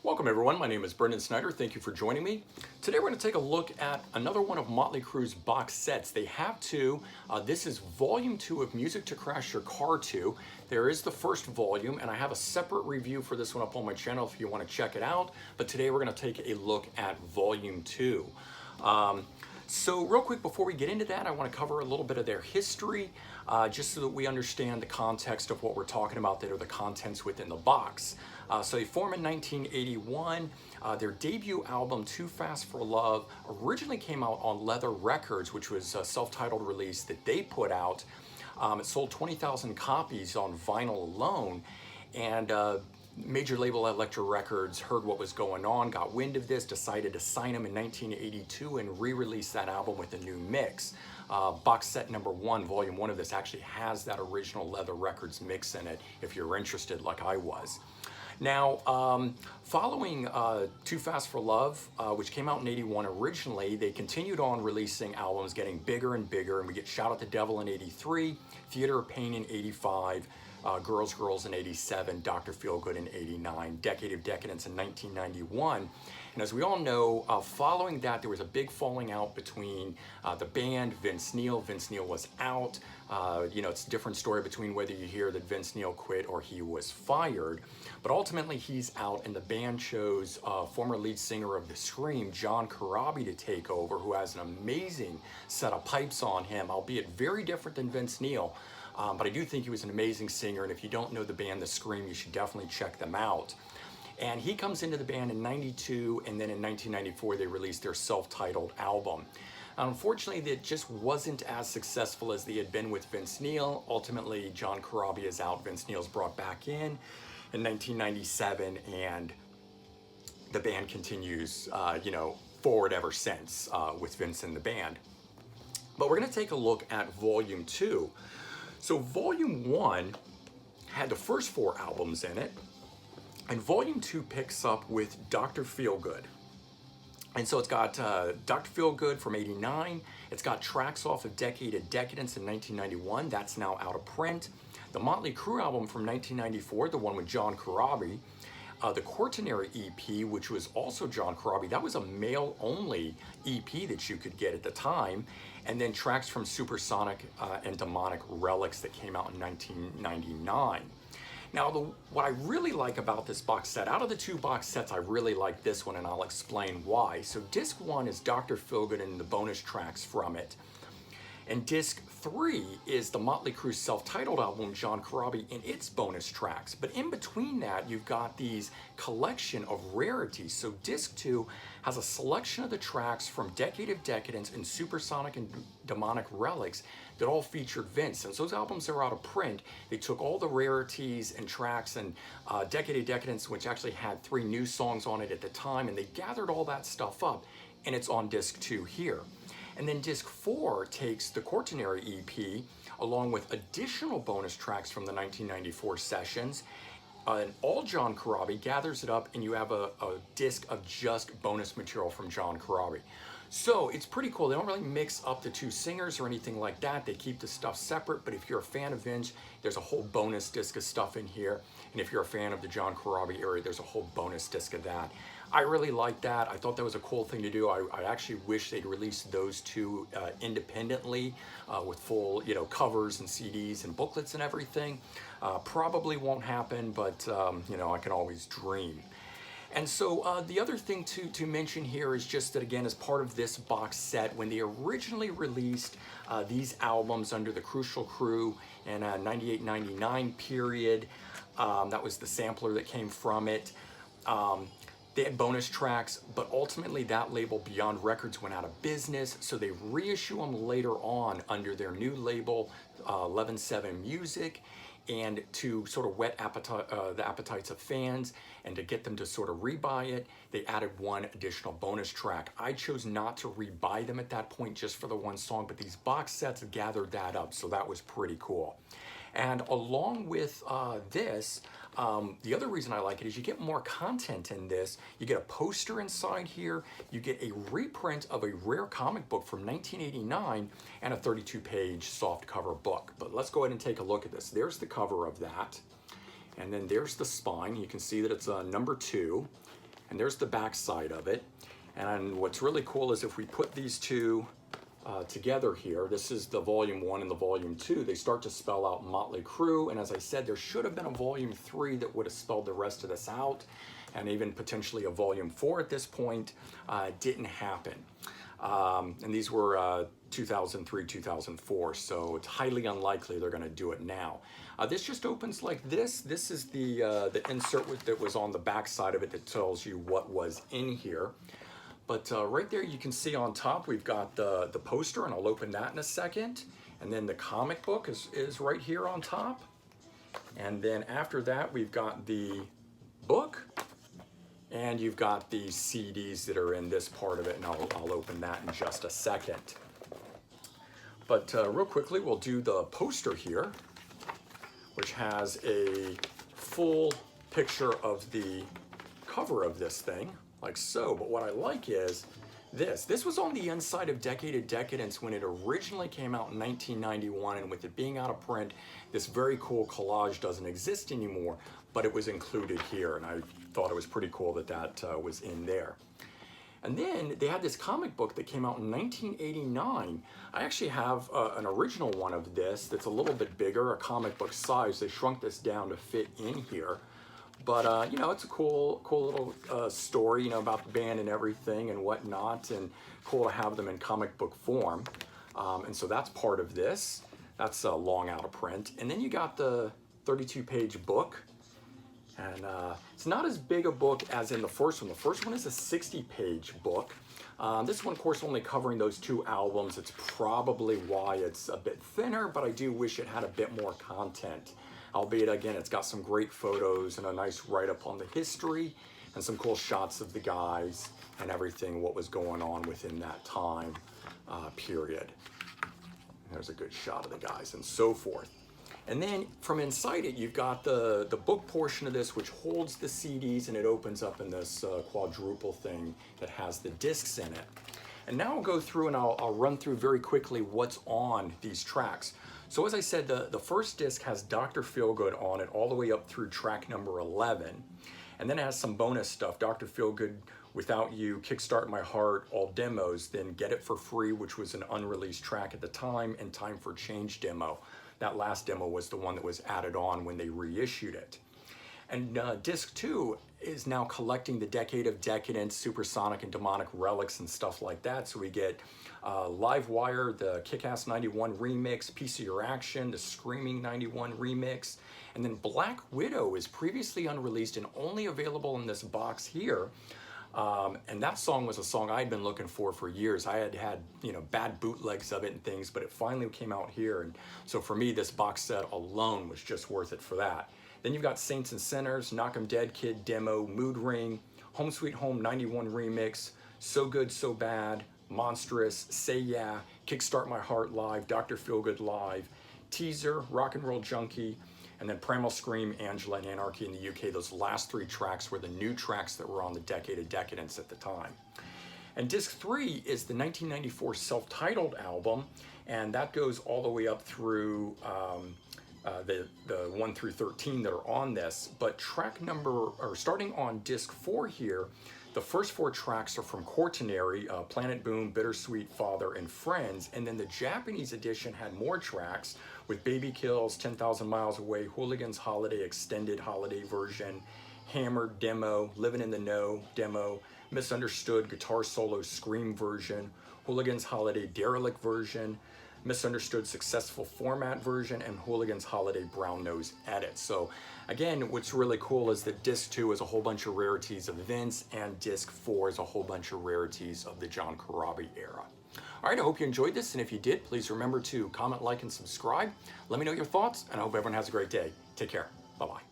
Welcome everyone, my name is Brendan Snyder. Thank you for joining me. Today we're going to take a look at another one of Motley Crue's box sets. They have two. This is volume 2 of Music to Crash Your Car To. There is the first volume, and I have a separate review for this one up on my channel if you want to check it out. But today we're going to take a look at volume 2. So real quick before we get into that, I want to cover a little bit of their history, just so that we understand the context of what we're talking about that are the contents within the box. So they formed in 1981. Their debut album, Too Fast for Love, originally came out on Leather Records, which was a self-titled release that they put out. It sold 20,000 copies on vinyl alone, and major label Elektra Records heard what was going on, got wind of this, decided to sign him in 1982 and re-release that album with a new mix. Box set number 1, volume 1 of this actually has that original Leather Records mix in it if you're interested like I was. Now, following Too Fast for Love, which came out in 81 originally, they continued on releasing albums, getting bigger and bigger, and we get Shout at the Devil in 83, Theater of Pain in 85, Girls, Girls in 87, Dr. Feelgood in 89, Decade of Decadence in 1991. And as we all know, following that, there was a big falling out between the band, Vince Neil. Vince Neil was out. It's a different story between whether you hear that Vince Neil quit or he was fired. But ultimately, he's out, and the band chose former lead singer of The Scream, John Corabi, to take over, who has an amazing set of pipes on him, albeit very different than Vince Neil. But I do think he was an amazing singer, and if you don't know the band The Scream, you should definitely check them out. And he comes into the band in 92, and then in 1994 they released their self-titled album. Unfortunately, it just wasn't as successful as they had been with Vince Neil. Ultimately, John Corabi is out, Vince Neil's brought back in 1997, and the band continues, forward ever since with Vince in the band. But we're going to take a look at Volume 2. So Volume 1 had the first 4 albums in it, and Volume 2 picks up with Dr. Feelgood. And so it's got Dr. Feelgood from 89, it's got tracks off of Decade of Decadence in 1991, that's now out of print. The Motley Crue album from 1994, the one with John Corabi. The Quaternary EP, which was also John Corabi, that was a male-only EP that you could get at the time. And then tracks from Supersonic and Demonic Relics that came out in 1999. Now, what I really like about this box set, out of the 2 box sets, I really like this one, and I'll explain why. So disc 1 is Dr. Feelgood and the bonus tracks from it. And disc 3 is the Motley Crue self-titled album, John Corabi, and its bonus tracks. But in between that, you've got these collection of rarities. So disc 2 has a selection of the tracks from Decade of Decadence and Supersonic and Demonic Relics that all featured Vince. Since those albums are out of print, they took all the rarities and tracks, and Decade of Decadence, which actually had 3 new songs on it at the time, and they gathered all that stuff up, and it's on disc 2 here. And then disc 4 takes the Quaternary EP along with additional bonus tracks from the 1994 sessions. And all John Corabi, gathers it up, and you have a disc of just bonus material from John Corabi. So it's pretty cool. They don't really mix up the 2 singers or anything like that. They keep the stuff separate, but if you're a fan of Vince, there's a whole bonus disc of stuff in here. And if you're a fan of the John Corabi era, there's a whole bonus disc of that. I really like that. I thought that was a cool thing to do. I actually wish they'd release those 2 independently with full, covers and CDs and booklets and everything. Probably won't happen, but I can always dream. And so the other thing to mention here is just that, again, as part of this box set, when they originally released these albums under the Crucial Crew in a 98-99 period, that was the sampler that came from it. They had bonus tracks, but ultimately that label, Beyond Records, went out of business, so they reissue them later on under their new label, 11/7 Music, and to sort of whet the appetites of fans and to get them to sort of rebuy it, they added 1 additional bonus track. I chose not to rebuy them at that point just for the 1 song, but these box sets gathered that up, so that was pretty cool. And along with this, the other reason I like it is you get more content in this. You get a poster inside here, you get a reprint of a rare comic book from 1989, and a 32-page soft cover book. But let's go ahead and take a look at this. There's the cover of that, and then there's the spine. You can see that it's number 2. and there's the back side of it. And what's really cool is if we put these two together here, this is the volume 1 and the volume 2, they start to spell out Motley Crue. And as I said, there should have been a volume 3 that would have spelled the rest of this out, and even potentially a volume 4 at this point. Didn't happen. And these were 2003, 2004, so it's highly unlikely they're going to do it now. This just opens like this. This is the insert that was on the back side of it that tells you what was in here. But right there you can see on top we've got the poster, and I'll open that in a second. And then the comic book is right here on top. And then after that we've got the book, and you've got the CDs that are in this part of it, and I'll open that in just a second. But real quickly, we'll do the poster here, which has a full picture of the cover of this thing, like so. But what I like is this. This was on the inside of Decade of Decadence when it originally came out in 1991, and with it being out of print, this very cool collage doesn't exist anymore, but it was included here, and I thought it was pretty cool that that was in there. And then they had this comic book that came out in 1989. I actually have an original one of this that's a little bit bigger, a comic book size. They shrunk this down to fit in here. But, you know, it's a cool little story, you know, about the band and everything and whatnot, and cool to have them in comic book form. And so that's part of this. That's long out of print. And then you got the 32-page book. And it's not as big a book as in the first one. The first one is a 60-page book. This one, of course, only covering those 2 albums. It's probably why it's a bit thinner, but I do wish it had a bit more content. Albeit, again, it's got some great photos and a nice write-up on the history and some cool shots of the guys and everything, what was going on within that time period. There's a good shot of the guys and so forth. And then from inside it, you've got the book portion of this, which holds the CDs, and it opens up in this quadruple thing that has the discs in it. And now I'll go through and I'll run through very quickly what's on these tracks. So as I said, the first disc has Dr. Feelgood on it all the way up through track number 11. And then it has some bonus stuff, Dr. Feelgood, Without You, Kickstart My Heart, all demos, then Get It For Free, which was an unreleased track at the time, and Time For Change demo. That last demo was the one that was added on when they reissued it. And disc 2 is now collecting the Decade of Decadence, Supersonic and Demonic Relics and stuff like that. So we get Live Wire, the Kick-Ass 91 remix, Piece of Your Action, the Screaming 91 remix, and then Black Widow is previously unreleased and only available in this box here. And that song was a song I'd been looking for years. I had you know, bad bootlegs of it and things, but it finally came out here. And so for me, this box set alone was just worth it for that. Then you've got Saints and Sinners, Knock 'Em Dead Kid demo, Mood Ring, Home Sweet Home 91 remix, So Good So Bad, Monstrous, Say Yeah, Kickstart My Heart live, Dr. Feelgood live, Teaser, Rock and Roll Junkie, and then Primal Scream, Angela, and Anarchy in the UK. Those last 3 tracks were the new tracks that were on the Decade of Decadence at the time. And disc 3 is the 1994 self-titled album, and that goes all the way up through the 1 through 13 that are on this. But track number, or starting on disc 4 here, the first 4 tracks are from Quaternary, Planet Boom, Bittersweet Father, and Friends. And then the Japanese edition had more tracks with Baby Kills, 10,000 Miles Away, Hooligans Holiday Extended Holiday Version, Hammered demo, Living in the Know demo, Misunderstood Guitar Solo Scream version, Hooligans Holiday Derelict version, Misunderstood Successful Format version, and Hooligans Holiday Brown Nose Edit. So again, what's really cool is that disc 2 is a whole bunch of rarities of Vince, and disc 4 is a whole bunch of rarities of the John Corabi era. All right, I hope you enjoyed this, and if you did, please remember to comment, like, and subscribe. Let me know your thoughts, and I hope everyone has a great day. Take care. Bye-bye.